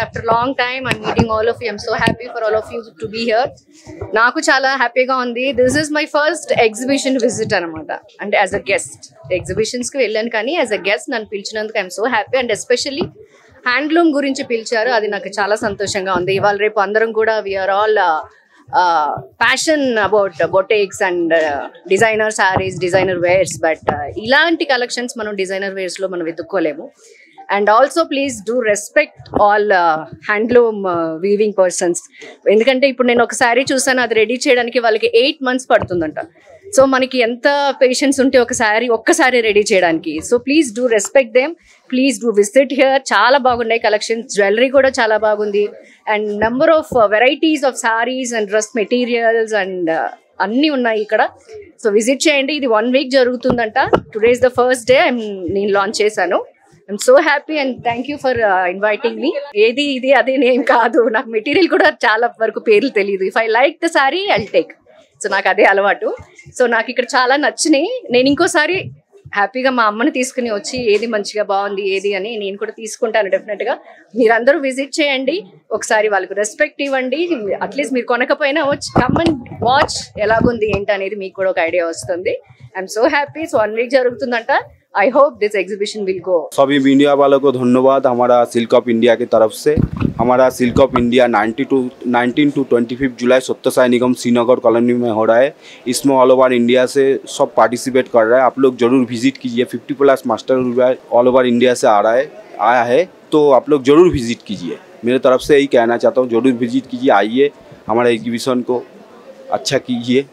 after a long time and meeting all of you. I'm so happy for all of you to be here. Naaku chala happy ga undi. This is my first exhibition visit anamata, and as a guest. Exhibitions ki vellanu kani as a guest nannu పిలిచినందుకు I'm so happy, and especially handloom గురించి పిలిచారు. అది నాకు చాలా సంతోషంగా ఉంది. ఇవాళ రేపు అందరం కూడా we are all passion about boutiques and designer sarees, designer wears, but ఇలాంటి కలెక్షన్స్ మనం డిజైనర్ వేర్స్ లో మనం వెతుక్కోలేము. And also please do respect all handloom weaving persons. ఎందుకంటే ఇప్పుడు నేను ఒక శారీ చూసాను, అది రెడీ చేయడానికి వాళ్ళకి 8 months పడుతుందంట. సో మనకి ఎంత పేషెన్స్ ఉంటే ఒక్కసారి రెడీ చేయడానికి. So please do respect them, please do visit here. చాలా బాగున్నాయి కలెక్షన్స్, జ్యువెలరీ కూడా చాలా బాగుంది, and number of varieties of saris and dress materials and అన్నీ ఉన్నాయి ఇక్కడ. సో విజిట్ చేయండి. ఇది 1 week జరుగుతుందంట. Today is the first day నేను లాంచ్ చేశాను. I'm so happy and thank you for inviting me. ఏది ఇది అదే నేమ్ కాదు, నాకు మెటీరియల్ కూడా చాలా వరకు పేర్లు తెలియదు. If I like the sorry I take. So నాకు అదే అలవాటు. సో నాకు ఇక్కడ చాలా నచ్చినాయి. నేను ఇంకోసారి హ్యాపీగా మా అమ్మని తీసుకుని వచ్చి ఏది మంచిగా బాగుంది ఏది అని నేను కూడా తీసుకుంటాను డెఫినెట్గా. మీరందరూ విజిట్ చేయండి, ఒకసారి వాళ్ళకు రెస్పెక్ట్ ఇవ్వండి. అట్లీస్ట్ మీరు కొనకపోయినా వచ్చి కమ్ అండ్ వాచ్ ఎలాగుంది ఏంటి అనేది మీకు కూడా ఒక ఐడియా వస్తుంది. I'm so happy. So 1 week జరుగుతుందంట. I hope this exhibition will go. सभी मीडिया वालों को धन्यवाद हमारा सिल्क ऑफ इंडिया की तरफ से. हमारा silk of India 19 to 25 July Sathya Sai Nigam Srinagar colony में हो रहा है. इसमें ऑल ओवर इंडिया से सब पार्टिसिपेट कर रहा है. आप लोग जरूर विजिट कीजिए. 50+ मास्टर ऑल ओवर इंडिया से आया है, तो आप लोग जरूर विजिट कीजिए. मेरे तरफ से यही कहना चाहता हूँ, जरूर विजिट कीजिए, आइए हमारे एग्जीबिशन को अच्छा कीजिए.